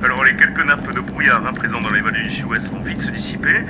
Alors les quelques nappes de brouillard présents dans les vallées du sud-ouest vont vite se dissiper.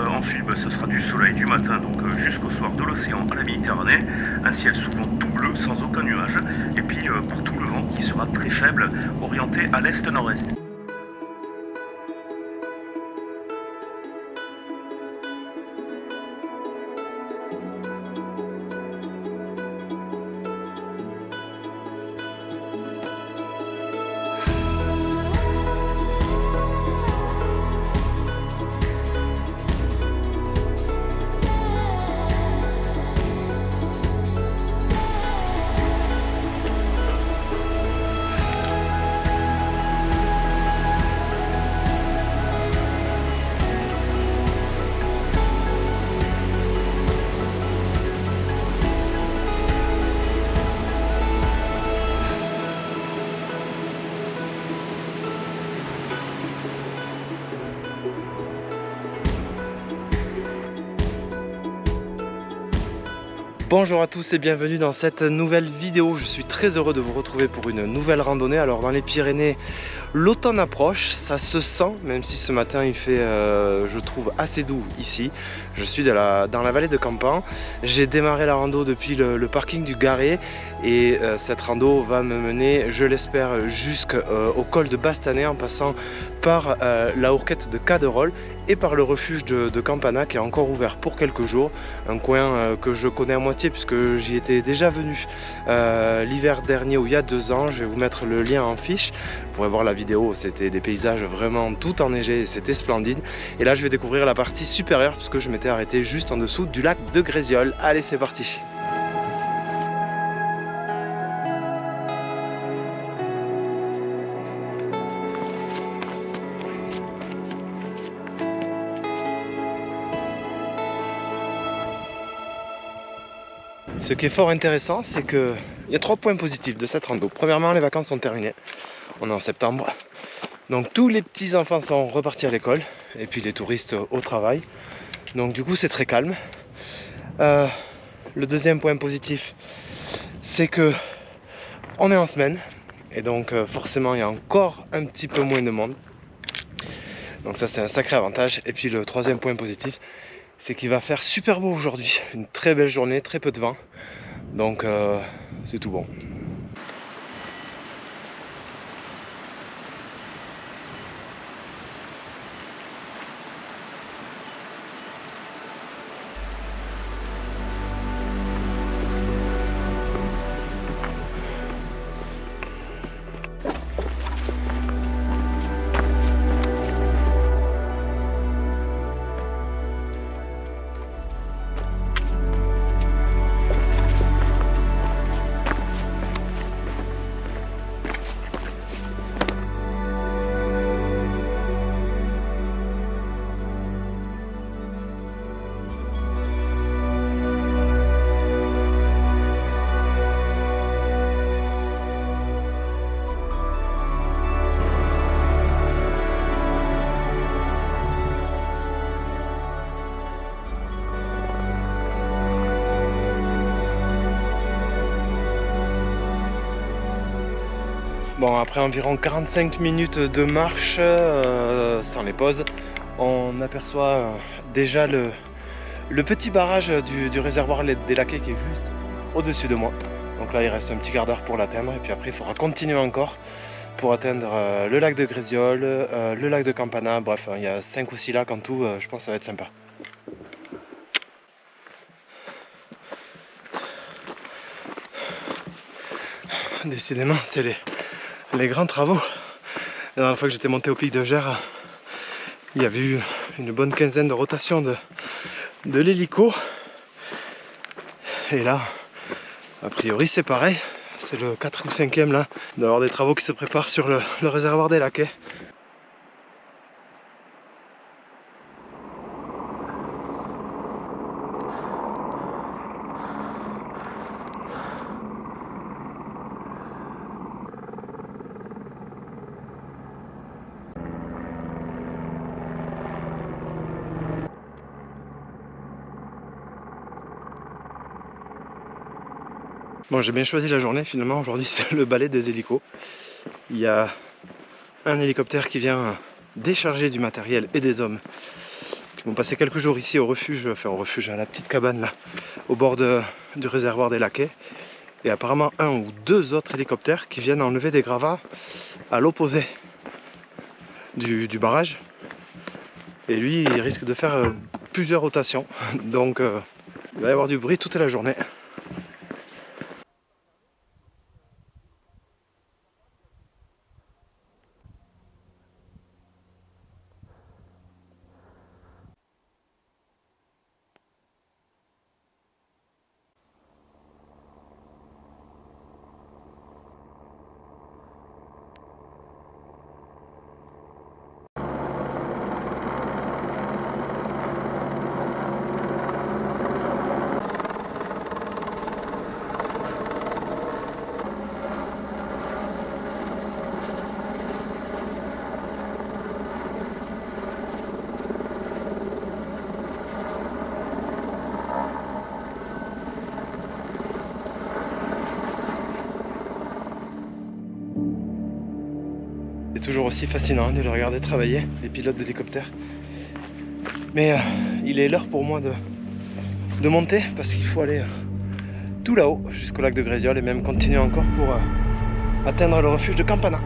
Ensuite ce sera du soleil du matin donc jusqu'au soir de l'océan à la Méditerranée. Un ciel souvent tout bleu sans aucun nuage. Et puis pour tout le vent qui sera très faible, orienté à l'est-nord-est. Bonjour à tous et bienvenue dans cette nouvelle vidéo. Je suis très heureux de vous retrouver pour une nouvelle randonnée. Alors dans les Pyrénées, l'automne approche, ça se sent, même si ce matin il fait, je trouve, assez doux ici. Je suis dans la vallée de Campan. J'ai démarré la rando depuis le parking du Garé et cette rando va me mener, je l'espère, jusqu'au col de Bastanet en passant par la Hourquette de Caderolles et par le refuge de Campana qui est encore ouvert pour quelques jours. Un coin que je connais à moitié puisque j'y étais déjà venu l'hiver dernier ou il y a 2 ans. Je vais vous mettre le lien en fiche. Vous pourrez voir la vidéo, c'était des paysages vraiment tout enneigés, c'était splendide. Et là je vais découvrir la partie supérieure puisque je m'étais arrêté juste en dessous du lac de Grésiol. Allez, c'est parti! Ce qui est fort intéressant, c'est qu'il y a 3 points positifs de cette rando. Premièrement, les vacances sont terminées. On est en septembre. Donc tous les petits enfants sont repartis à l'école. Et puis les touristes au travail. Donc du coup, c'est très calme. Le deuxième point positif, c'est que on est en semaine. Et donc forcément, il y a encore un petit peu moins de monde. Donc ça, c'est un sacré avantage. Et puis le troisième point positif, c'est qu'il va faire super beau aujourd'hui. Une très belle journée, très peu de vent. Donc c'est tout bon. Bon, après environ 45 minutes de marche, sans les pauses, on aperçoit déjà le petit barrage du réservoir des Laquais qui est juste au-dessus de moi. Donc là, il reste un petit quart d'heure pour l'atteindre. Et puis après, il faudra continuer encore pour atteindre le lac de Grésiol, le lac de Campana. Bref, il y a 5 ou 6 lacs en tout. Je pense que ça va être sympa. Décidément, c'est les grands travaux. La dernière fois que j'étais monté au pic de Gers, il y avait eu une bonne quinzaine de rotations de l'hélico. Et là, a priori c'est pareil. C'est le 4 ou 5e là, d'avoir des travaux qui se préparent sur le réservoir des Laquais. Bon, j'ai bien choisi la journée finalement. Aujourd'hui, c'est le balai des hélicos. Il y a un hélicoptère qui vient décharger du matériel et des hommes qui vont passer quelques jours ici au refuge, enfin au refuge, à la petite cabane là, au bord du réservoir des Laquais. Et apparemment un ou deux autres hélicoptères qui viennent enlever des gravats à l'opposé du barrage. Et lui, il risque de faire plusieurs rotations. Donc il va y avoir du bruit toute la journée. C'est toujours aussi fascinant de les regarder travailler, les pilotes d'hélicoptères. Mais il est l'heure pour moi de monter parce qu'il faut aller tout là-haut jusqu'au lac de Grésiol et même continuer encore pour atteindre le refuge de Campana.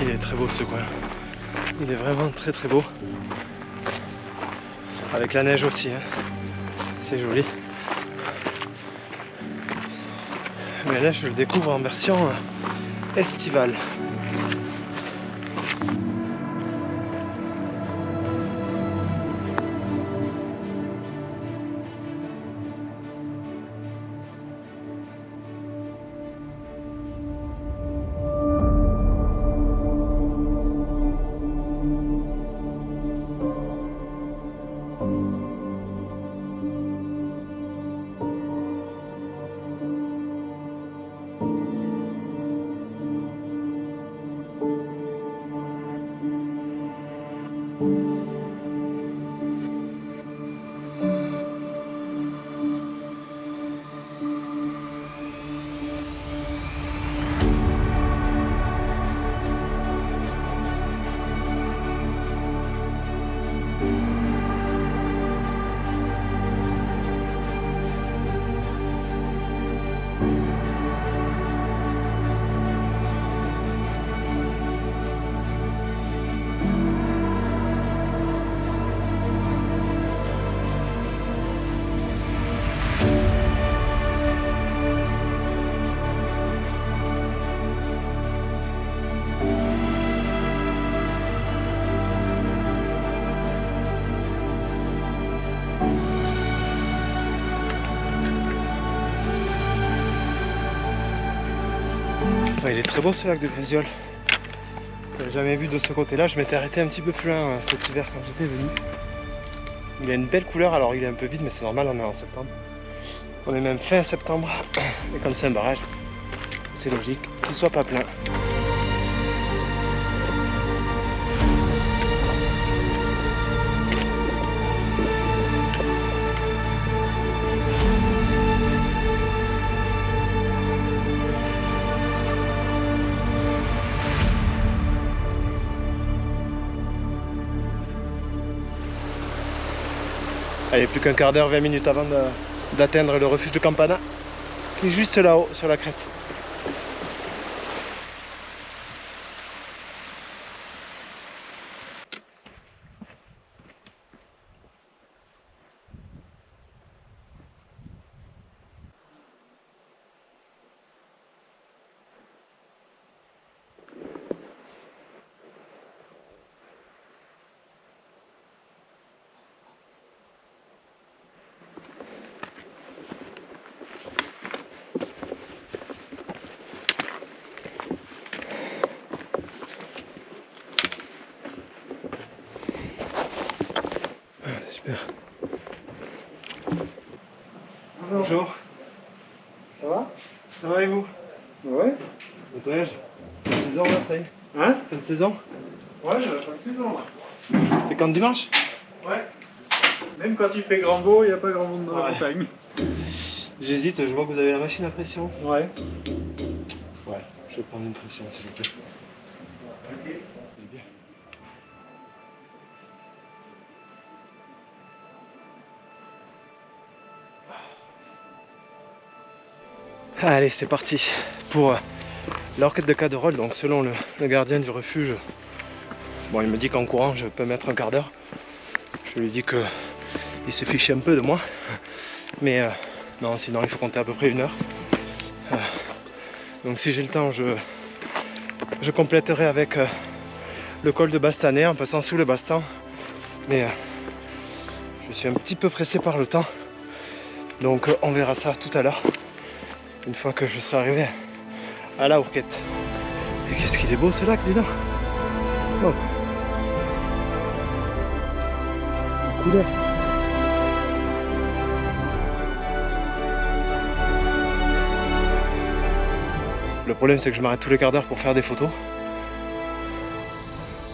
Il est très beau ce coin. Il est vraiment très très beau. Avec la neige aussi, hein. C'est joli. Mais là je le découvre en version estivale. Il est très beau ce lac de Grésiol. Je l'avais jamais vu de ce côté-là. Je m'étais arrêté un petit peu plus loin cet hiver quand j'étais venu. Il a une belle couleur, alors il est un peu vide, mais c'est normal, on est en septembre. On est même fin septembre. Et comme c'est un barrage, c'est logique qu'il soit pas plein. Allez, plus qu'un quart d'heure, 20 minutes avant d'atteindre le refuge de Campana, qui est juste là-haut, sur la crête. Super. Bonjour. Ça va? Ça va et vous? Ouais. Nettoyage. Fin de saison là, ça y est. Hein? Fin de saison. Ouais, j'ai la fin de saison là. C'est quand dimanche? Ouais. Même quand il fait grand beau, il n'y a pas grand monde dans la montagne. J'hésite, je vois que vous avez la machine à pression. Ouais. Ouais, je vais prendre une pression s'il vous plaît. Ok. C'est bien. Allez, c'est parti pour l'orchette de Caderolles. Donc selon le gardien du refuge, bon, il me dit qu'en courant je peux mettre un quart d'heure. Je lui dis que il se fiche un peu de moi, mais non, sinon il faut compter à peu près 1 heure. Donc si j'ai le temps, je compléterai avec le col de Bastanet en passant sous le Bastan, mais je suis un petit peu pressé par le temps, donc on verra ça tout à l'heure une fois que je serai arrivé à la Hourquette. Et qu'est-ce qu'il est beau ce lac, dis donc. Oh. Couleur. Le problème c'est que je m'arrête tous les quarts d'heure pour faire des photos.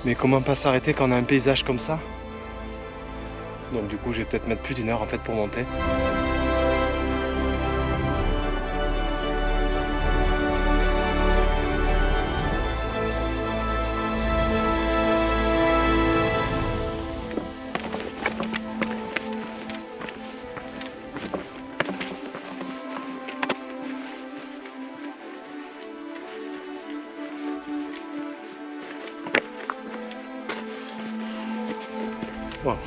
Mais comment pas s'arrêter quand on a un paysage comme ça? Donc du coup je vais peut-être mettre plus d'1 heure en fait pour monter. Wow.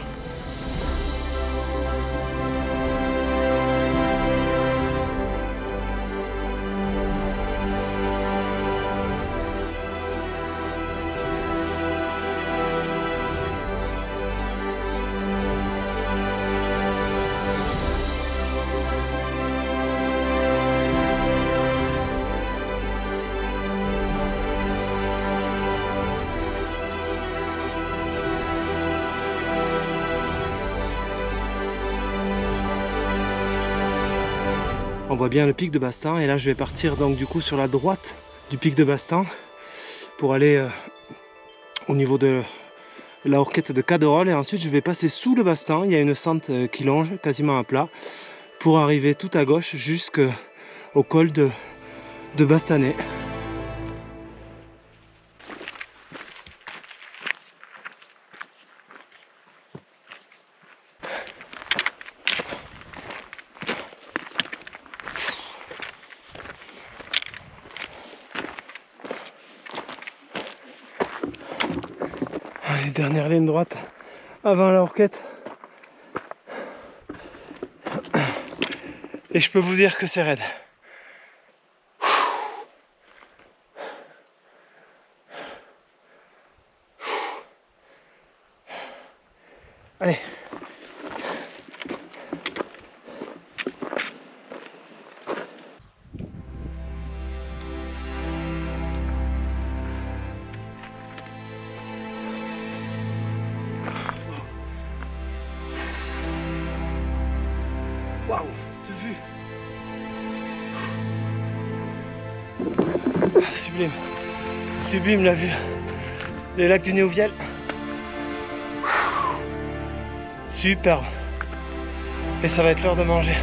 On voit bien le pic de Bastan et là je vais partir donc du coup sur la droite du pic de Bastan pour aller au niveau de la Hourquette de Caderolles, et ensuite je vais passer sous le Bastan. Il y a une sente qui longe quasiment à plat pour arriver tout à gauche jusqu'au col de Bastanet. Allez, dernière ligne droite avant la Hourquette. Et je peux vous dire que c'est raide. Allez. Waouh, cette vue. Sublime. Sublime la vue. Les lacs du Néouviel. Superbe. Et ça va être l'heure de manger.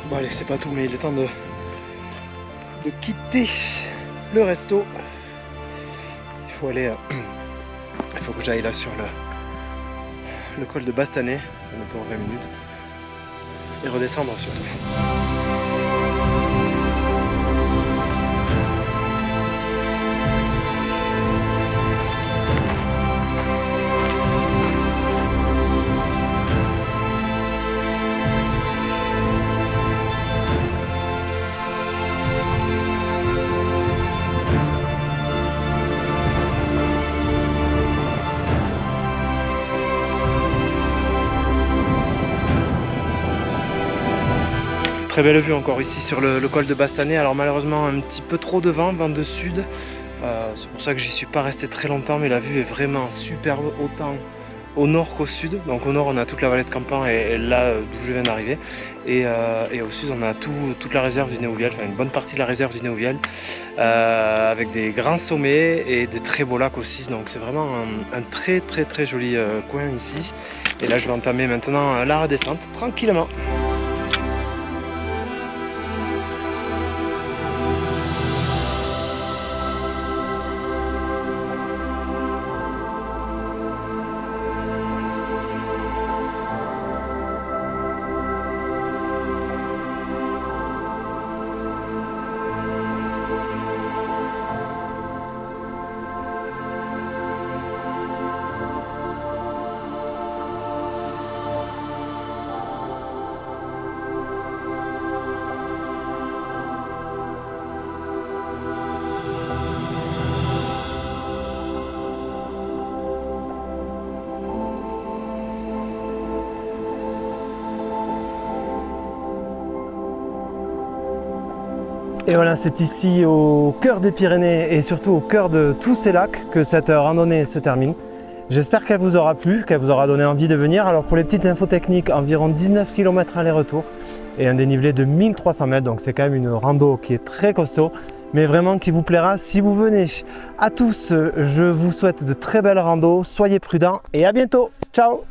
Bon allez, c'est pas tout, mais il est temps de de quitter le resto. Il faut aller, il faut que j'aille là sur le col de Bastanais, on est pour 20 minutes, et redescendre surtout. Très belle vue encore ici sur le col de Bastanais. Alors malheureusement un petit peu trop de vent de sud. C'est pour ça que j'y suis pas resté très longtemps, mais la vue est vraiment superbe autant au nord qu'au sud. Donc au nord on a toute la vallée de Campan et là d'où je viens d'arriver. Et au sud on a toute la réserve du Néouviel, enfin une bonne partie de la réserve du Néouviel, avec des grands sommets et des très beaux lacs aussi. Donc c'est vraiment un très joli coin ici. Et là je vais entamer maintenant la redescente tranquillement. Et voilà, c'est ici au cœur des Pyrénées et surtout au cœur de tous ces lacs que cette randonnée se termine. J'espère qu'elle vous aura plu, qu'elle vous aura donné envie de venir. Alors pour les petites infos techniques, environ 19 km aller-retour et un dénivelé de 1300 mètres. Donc c'est quand même une rando qui est très costaud, mais vraiment qui vous plaira si vous venez. À tous, je vous souhaite de très belles randos, soyez prudents et à bientôt. Ciao!